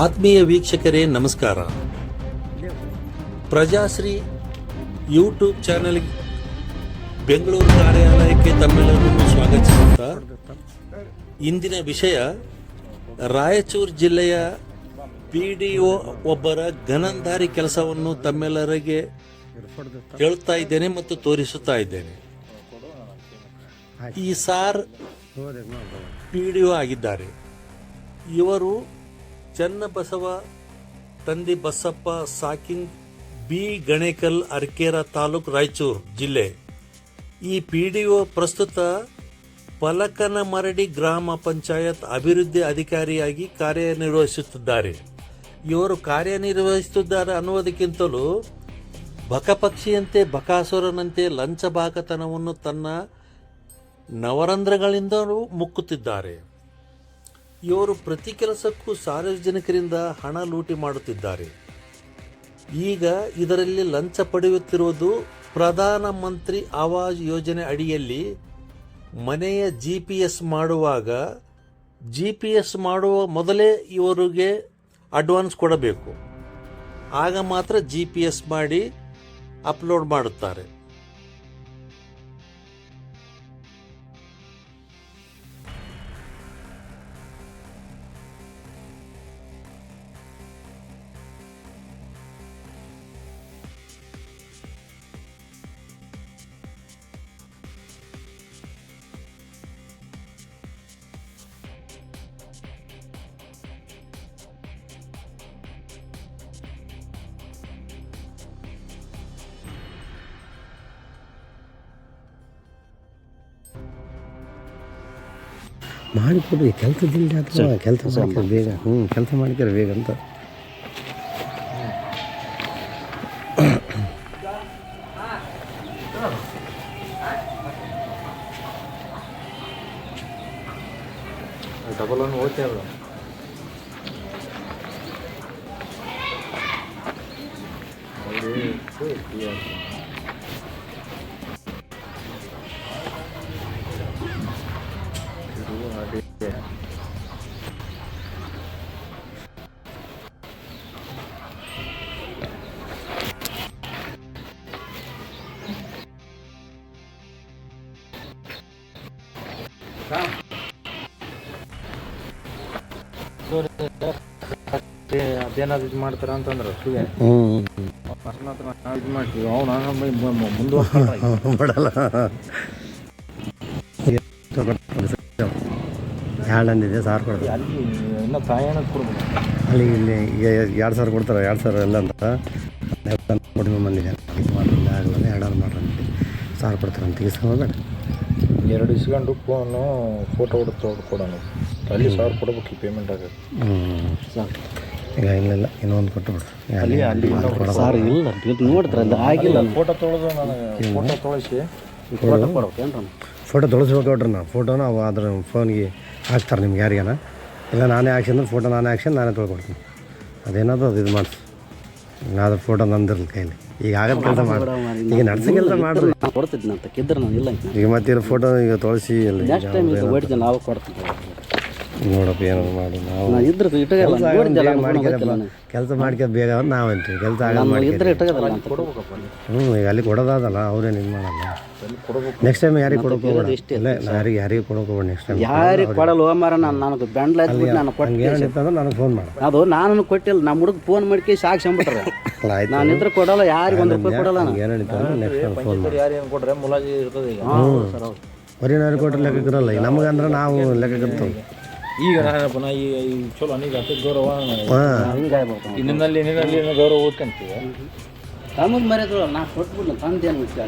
ಆತ್ಮೀಯ ವೀಕ್ಷಕರೇ ನಮಸ್ಕಾರ. ಪ್ರಜಾಶ್ರೀ ಯೂಟ್ಯೂಬ್ ಚಾನೆಲ್ ಬೆಂಗಳೂರು ಕಾರ್ಯಾಲಯಕ್ಕೆ ತಮ್ಮೆಲ್ಲರನ್ನು ಸ್ವಾಗತಿಸುತ್ತಾ ಇಂದಿನ ವಿಷಯ ರಾಯಚೂರು ಜಿಲ್ಲೆಯ PDO ಒಬ್ಬರ ಗನಂದಾರಿ ಕೆಲಸವನ್ನು ತಮ್ಮೆಲ್ಲರಿಗೆ ಹೇಳುತ್ತಾ ಇದ್ದೇನೆ ಮತ್ತು ತೋರಿಸುತ್ತಾ ಇದ್ದೇನೆ. ಈ ಸಾರ್ PDO ಆಗಿದ್ದಾರೆ. ಇವರು ಚನ್ನಬಸವ ತಂದಿ ಬಸಪ್ಪ ಸಾಕಿಂಗ್ ಬಿ ಗಣೇಕಲ್ ಅರಕೇರ ತಾಲೂಕು ರಾಯಚೂರು ಜಿಲ್ಲೆ. ಈ PDO ಪ್ರಸ್ತುತ ಪಲಕನಮರಡಿ ಗ್ರಾಮ ಪಂಚಾಯತ್ ಅಭಿವೃದ್ಧಿ ಅಧಿಕಾರಿಯಾಗಿ ಕಾರ್ಯನಿರ್ವಹಿಸುತ್ತಿದ್ದಾರೆ. ಇವರು ಕಾರ್ಯನಿರ್ವಹಿಸುತ್ತಿದ್ದಾರೆ ಅನ್ನುವುದಕ್ಕಿಂತಲೂ ಬಕಪಕ್ಷಿಯಂತೆ ಬಕಾಸುರನಂತೆ ಲಂಚಬಾಕತನವನ್ನು ತನ್ನ ನವರಂಧ್ರಗಳಿಂದಲೂ ಮುಕ್ಕುತ್ತಿದ್ದಾರೆ. ಇವರು ಪ್ರತಿ ಕೆಲಸಕ್ಕೂ ಸಾರ್ವಜನಿಕರಿಂದ ಹಣ ಲೂಟಿ ಮಾಡುತ್ತಿದ್ದಾರೆ. ಈಗ ಇದರಲ್ಲಿ ಲಂಚ ಪಡೆಯುತ್ತಿರುವುದು ಪ್ರಧಾನಮಂತ್ರಿ ಆವಾಸ್ ಯೋಜನೆ ಅಡಿಯಲ್ಲಿ ಮನೆಯ GPS ಮಾಡುವಾಗ GPS ಮಾಡುವ ಮೊದಲೇ ಇವರಿಗೆ ಅಡ್ವಾನ್ಸ್ ಕೊಡಬೇಕು. ಆಗ ಮಾತ್ರ GPS ಮಾಡಿ ಅಪ್ಲೋಡ್ ಮಾಡುತ್ತಾರೆ. ಮಾಡಿಕೊಡ್ರಿ, ಕೆಲಸದಿಂದ ಅಥವಾ ಕೆಲಸ ಮಾಡ್ತಾರೆ ಬೇಗ. ಕೆಲಸ ಮಾಡ್ತಾರೆ ಬೇಗ ಅಂತ. ಡಬಲ್ ಒನ್ ಓಕೆ ಅದು ಅದೇನಾದ್ರು ಇದು ಮಾಡ್ತಾರ ಅಂತಂದ್ರೆ ಸುಗೆ ಇದು ಮಾಡ್ತೀವಿ ಅವನು ಬಿಡಲ್ಲ. ಎರಡು ಅಂದಿದೆ ಸಾರು ಕೊಡ್ತಾರೆ. ಅಲ್ಲಿ ಇನ್ನೂ ಪ್ರಯಾಣ ಕೊಡ್ಬೇಕು. ಅಲ್ಲಿ ಇಲ್ಲಿ 2,000 ಕೊಡ್ತಾರೆ. 2,000 ಎಲ್ಲ ಅಂತ ಕೊಟ್ಟು ಬಂದಿದೆ. ಇದು ಮಾಡಿಲ್ಲ ಆಗಲ್ಲ, 2,000 ಮಾಡ್ರಿ ಸಾರು ಕೊಡ್ತಾರೆ ಅಂತ ಇಸ್ಕೊಂಡ್ಬೇಡ. 2 ಇಸ್ಕೊಂಡು ಫೋನು ಫೋಟೋ ಹೊಡೆದು ಕೊಡೋಣ. ಅಲ್ಲಿ 1,000 ಕೊಡ್ಬೇಕು ಪೇಮೆಂಟ್ ಆಗುತ್ತೆ. ಈಗ ಇಲ್ಲ ಇನ್ನೊಂದು ಕೊಟ್ಟು ಬಿಡ್ರಿ. ಅಲ್ಲಿ ಅಲ್ಲಿ ಸಾರು ಇಲ್ಲ ನೋಡ್ತಾರೆ ಆಗಿಲ್ಲ. ಫೋಟೋ ತೊಳೆದು ನನಗೆ ಫೋಟೋ ತೊಳಿಸಿ ಫೋಟೋ ಕೊಡ್ಬೇಕೇನು? ಫೋಟೋ ತೊಳಸ್ಬೇಕು ನೋಡ್ರಿ. ನಾವು ಫೋಟೋನ ಅವು ಅದ್ರ ಫೋನ್ಗೆ ಹಾಕ್ತಾರೆ ನಿಮ್ಗೆ ಯಾರಿಗಾನ. ಇಲ್ಲ ನಾನೇ ಹಾಕ್ಸಿದ್ರೆ ಫೋಟೋ ನಾನೇ ನಾನೇ ತೊಳ್ಕೊಡ್ತೀನಿ. ಅದೇನಾದ್ರು ಅದು ಇದು ಮಾಡಿಸಿ ಅದು ಫೋಟೋ ನಂದಿರಲಿ ಕೈಲಿ. ಈಗ ಆಗದ ಕೆಲಸ ಮಾಡಿ, ಈಗ ನಡ್ಸಿ ಕೆಲಸ ಮಾಡ್ರಿ. ಕೊಡ್ತಿದ್ದೆ ಅಂತ ಕಿದ್ರೆ ನಾನು ಇಲ್ಲ. ಈಗ ಮತ್ತೆ ಫೋಟೋ ಈಗ ತೊಳಸಿ ಎಲ್ಲ ನಾವು ಕೊಡ್ತಿದ್ದೆ. ನೋಡಪ್ಪ ಏನಾದ್ರು ಮಾಡಿ ನಾವು ಇದ್ರೆ ಕೆಲಸ ಮಾಡ್ಕೊಂಡು ಬೇಗ ನಾವು ಅಂತೀವಿ. ಕೆಲಸ ಆಗೋದು ಈಗ ಅಲ್ಲಿ ಕೊಡೋದಾದಲ್ಲ ಅವ್ರೇನು ಇದು ಮಾಡಲ್ಲ. ನೆಕ್ಸ್ಟ್ ಟೈಮ್ ಯಾರಿಗೆ ಕೊಡೋಕೆ ಹೋಗ್ಬೇಡ. ಇಲ್ಲ ಯಾರಿಗೆ ಕೊಡೋಕೆ ಹೋಗ್ಬೇಡ. ನೆಕ್ಸ್ಟ್ ಟೈಮ್ ಯಾರಿಗೆ ಕೊಡಲ್ಲ ಮಾರ. ನನಗೆ ಬೆಂಡ್ಲ ನಾನು ಏನಿತ್ತಂದ್ರೆ ನನಗೆ ಫೋನ್ ಮಾಡು. ಅದು ನಾನು ಕೊಟ್ಟಿಲ್ಲ. ನಮ್ಮ ಹುಡುಗ ಫೋನ್ ಮಾಡ್ಕಿ ಸಾಕ್ಸ್ಬಿಟ್ರೆ ನಾನು ಇದ್ರೆ ಕೊಡಲ್ಲ. ಯಾರಿಗೆ ₹1 ಕೊಡಲ್ಲ. ಏನಿತ್ತು ಅಂದ್ರೆ ನೆಕ್ಸ್ಟ್ ಟೈಮ್ ಫೋನ್ ಮಾಡಿ. ಯಾರು ಏನು ಕೊಟ್ಟರೆ ಮುಲಾಜಿ ಇರ್ತದೆ. ಈಗ ಹೊರಿನವ್ರಿಗೆ ಕೊಟ್ಟರೆ ಲೆಕ್ಕಕ್ಕೆ ಇರಲ್ಲ. ಈಗ ನಮಗಂದ್ರೆ ನಾವು ಲೆಕ್ಕಕ್ಕೆ ಇರ್ತವೆ. ಈಗ ನಾನಪ್ಪ ನಾ ಈ ಚಲೋ ನನಗೆ ಅತಿ ಗೌರವ ಇನ್ನಿನಲ್ಲಿ ಗೌರವ ಓದ್ಕೊಂತೀವಿ. ನಮಗೆ ಮರ್ಯಾದ ನಾ ಕೊಟ್ಬಿಡ್ಲ ತಂದೇನು ವಿಷಯ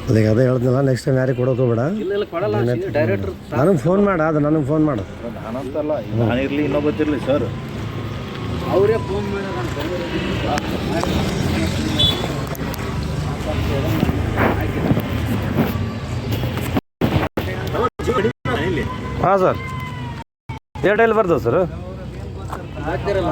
ಅಲ್ಲಿಗೆ ಅದೇ ಹೇಳ್ತೀನಲ್ಲ. ನೆಕ್ಸ್ಟ್ ಟೈಮ್ ಯಾರಿಗೆ ಕೊಡೋಕೆ ಹೋಗ್ಬೇಡ. ಇಲ್ಲ ಕೊಡಲ್ಲ. ಡೈರೆಕ್ಟ್ರ್ ನನಗೆ ಫೋನ್ ಮಾಡು. ಅದು ನನಗೆ ಫೋನ್ ಮಾಡು. ನಾನಂತಲ್ಲ, ನಾನಿರಲಿ ಇನ್ನೊಬ್ಬತ್ತಿರಲಿ ಸರ್, ಅವರೇ ಫೋನ್ ಮಾಡಿ ಹಾಂ ಸರ್. ಏರ್ಟೆಲ್ ಬರ್ತದೆ ಸರ್. ಹಾಕ್ತಿರಲ್ಲ